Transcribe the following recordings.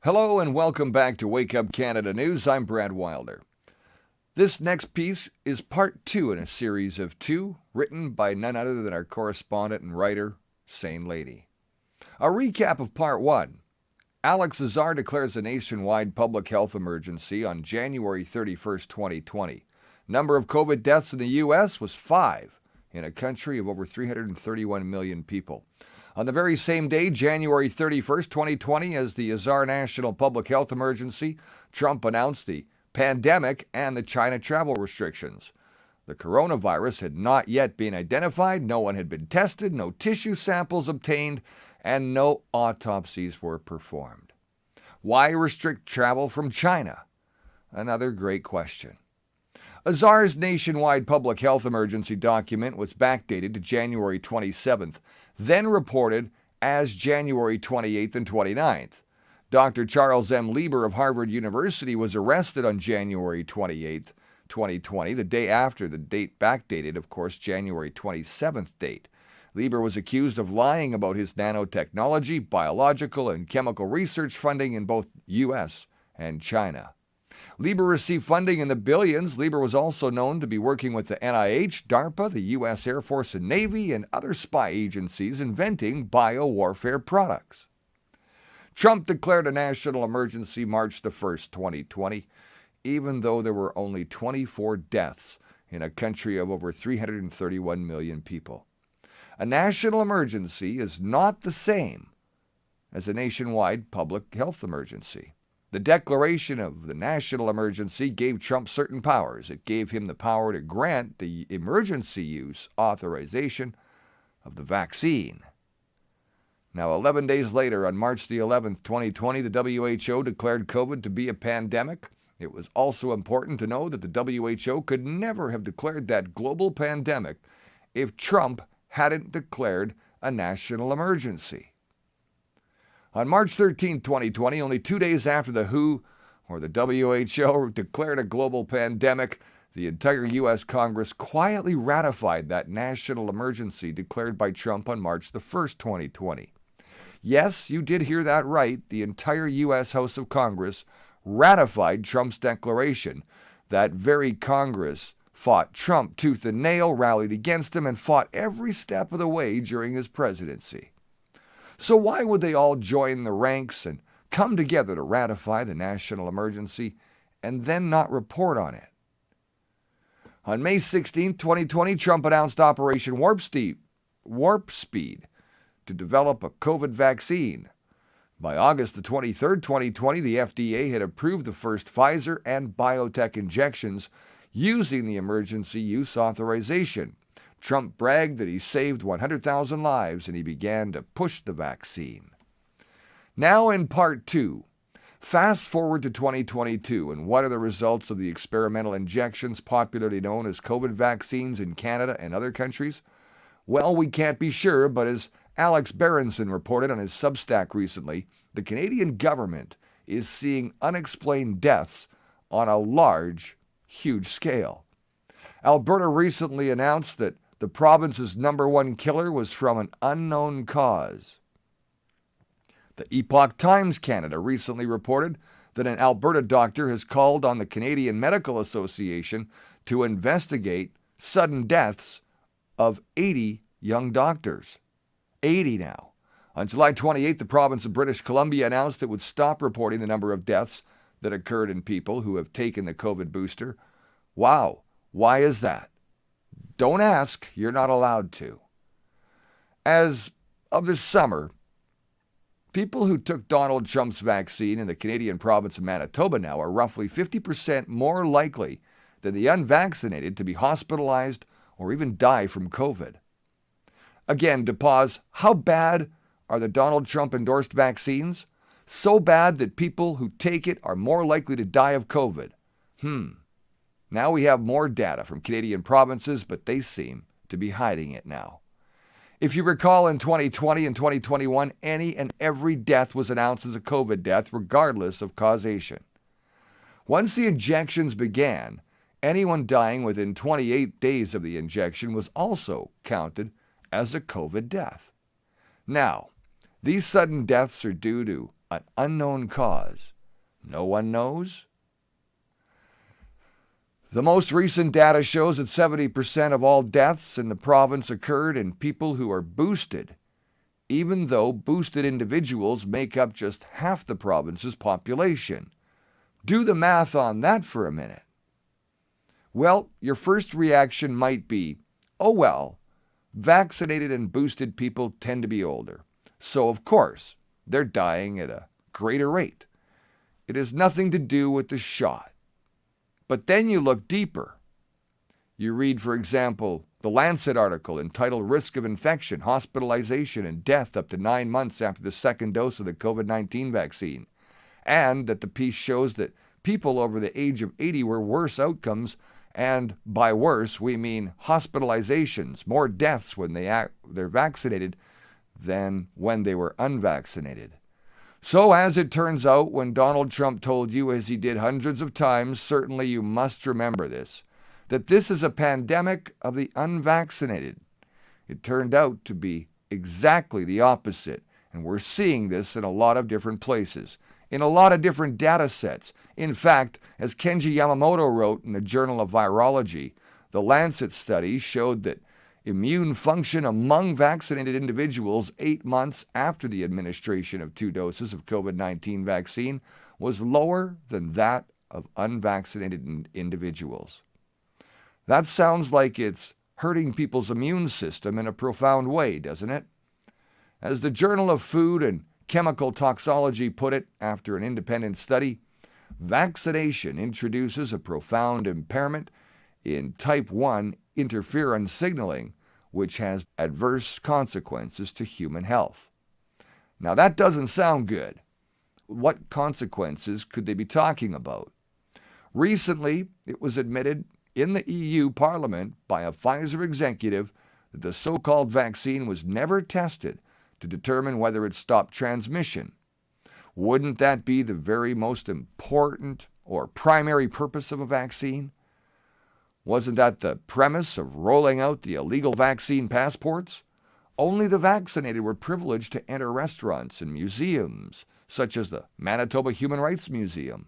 Hello and welcome back to Wake Up Canada News. I'm Brad Wilder. This next piece is part 2 in a series of 2 written by none other than our correspondent and writer, Sane Lady. A recap of part 1. Alex Azar declares a nationwide public health emergency on January 31st, 2020. Number of COVID deaths in the U.S. was 5 in a country of over 331 million people. On the very same day, January 31st, 2020, as the Azar National Public Health Emergency, Trump announced the pandemic and the China travel restrictions. The coronavirus had not yet been identified, no one had been tested, no tissue samples obtained, and no autopsies were performed. Why restrict travel from China? Another great question. Azar's nationwide public health emergency document was backdated to January 27th, then reported as January 28th and 29th. Dr. Charles M. Lieber of Harvard University was arrested on January 28th, 2020, the day after the date backdated, of course, January 27th date. Lieber was accused of lying about his nanotechnology, biological, and chemical research funding in both U.S. and China. Lieber received funding in the billions. Lieber was also known to be working with the NIH, DARPA, the U.S. Air Force and Navy, and other spy agencies inventing biowarfare products. Trump declared a national emergency March the 1st, 2020, even though there were only 24 deaths in a country of over 331 million people. A national emergency is not the same as a nationwide public health emergency. The declaration of the national emergency gave Trump certain powers. It gave him the power to grant the emergency use authorization of the vaccine. Now, 11 days later, on March the 11th, 2020, the WHO declared COVID to be a pandemic. It was also important to know that the WHO could never have declared that global pandemic if Trump hadn't declared a national emergency. On March 13, 2020, only 2 days after the WHO, or the WHO, declared a global pandemic, the entire U.S. Congress quietly ratified that national emergency declared by Trump on March the 1st, 2020. Yes, you did hear that right. The entire U.S. House of Congress ratified Trump's declaration. That very Congress fought Trump tooth and nail, rallied against him, and fought every step of the way during his presidency. So why would they all join the ranks and come together to ratify the national emergency and then not report on it? On May 16, 2020, Trump announced Operation Warp Speed to develop a COVID vaccine. By August the 23rd, 2020, the FDA had approved the first Pfizer and BioNTech injections using the emergency use authorization. Trump bragged that he saved 100,000 lives and he began to push the vaccine. Now in part 2, fast forward to 2022, and what are the results of the experimental injections popularly known as COVID vaccines in Canada and other countries? Well, we can't be sure, but as Alex Berenson reported on his Substack recently, the Canadian government is seeing unexplained deaths on a huge scale. Alberta recently announced that the province's number 1 killer was from an unknown cause. The Epoch Times Canada recently reported that an Alberta doctor has called on the Canadian Medical Association to investigate sudden deaths of 80 young doctors. 80 now. On July 28th, the province of British Columbia announced it would stop reporting the number of deaths that occurred in people who have taken the COVID booster. Wow, why is that? Don't ask, you're not allowed to. As of this summer, people who took Donald Trump's vaccine in the Canadian province of Manitoba now are roughly 50% more likely than the unvaccinated to be hospitalized or even die from COVID. Again, to pause, how bad are the Donald Trump-endorsed vaccines? So bad that people who take it are more likely to die of COVID. Now we have more data from Canadian provinces, but they seem to be hiding it now. If you recall, in 2020 and 2021, any and every death was announced as a COVID death, regardless of causation. Once the injections began, anyone dying within 28 days of the injection was also counted as a COVID death. Now, these sudden deaths are due to an unknown cause. No one knows. The most recent data shows that 70% of all deaths in the province occurred in people who are boosted, even though boosted individuals make up just half the province's population. Do the math on that for a minute. Well, your first reaction might be, oh well, vaccinated and boosted people tend to be older. So of course, they're dying at a greater rate. It has nothing to do with the shot. But then you look deeper. You read, for example, the Lancet article entitled Risk of Infection, Hospitalization, and Death up to 9 months after the second dose of the COVID-19 vaccine. And that the piece shows that people over the age of 80 were worse outcomes, and by worse, we mean hospitalizations, more deaths when they're vaccinated than when they were unvaccinated. So as it turns out, when Donald Trump told you, as he did hundreds of times, certainly you must remember this, that this is a pandemic of the unvaccinated. It turned out to be exactly the opposite, and we're seeing this in a lot of different places, in a lot of different data sets. In fact, as Kenji Yamamoto wrote in the Journal of Virology, the Lancet study showed that immune function among vaccinated individuals 8 months after the administration of 2 doses of COVID-19 vaccine was lower than that of unvaccinated individuals. That sounds like it's hurting people's immune system in a profound way, doesn't it? As the Journal of Food and Chemical Toxicology put it after an independent study, vaccination introduces a profound impairment in type 1 interferon signaling, which has adverse consequences to human health. Now that doesn't sound good. What consequences could they be talking about? Recently, it was admitted in the EU Parliament by a Pfizer executive that the so-called vaccine was never tested to determine whether it stopped transmission. Wouldn't that be the very most important or primary purpose of a vaccine? Wasn't that the premise of rolling out the illegal vaccine passports? Only the vaccinated were privileged to enter restaurants and museums, such as the Manitoba Human Rights Museum.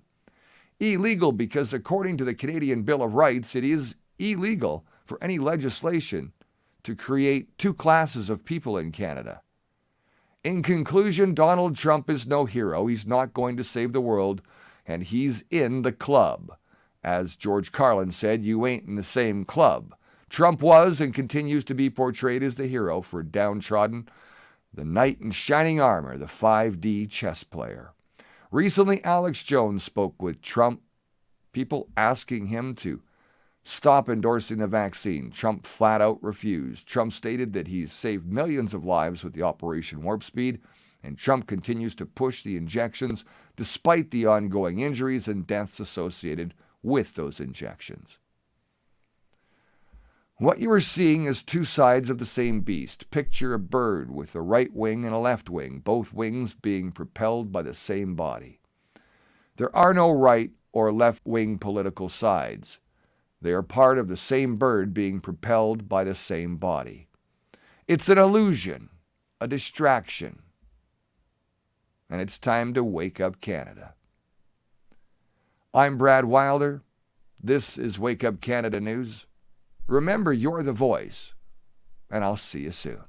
Illegal because, according to the Canadian Bill of Rights, it is illegal for any legislation to create 2 classes of people in Canada. In conclusion, Donald Trump is no hero. He's not going to save the world, and he's in the club. As George Carlin said, you ain't in the same club. Trump was and continues to be portrayed as the hero for downtrodden, the knight in shining armor, the 5D chess player. Recently, Alex Jones spoke with Trump, people asking him to stop endorsing the vaccine. Trump flat out refused. Trump stated that he's saved millions of lives with the Operation Warp Speed, and Trump continues to push the injections despite the ongoing injuries and deaths associated with those injections. What you are seeing is 2 sides of the same beast. Picture a bird with a right wing and a left wing, both wings being propelled by the same body. There are no right or left wing political sides. They are part of the same bird being propelled by the same body. It's an illusion, a distraction. And it's time to wake up Canada. I'm Brad Wilder. This is Wake Up Canada News. Remember, you're the voice, and I'll see you soon.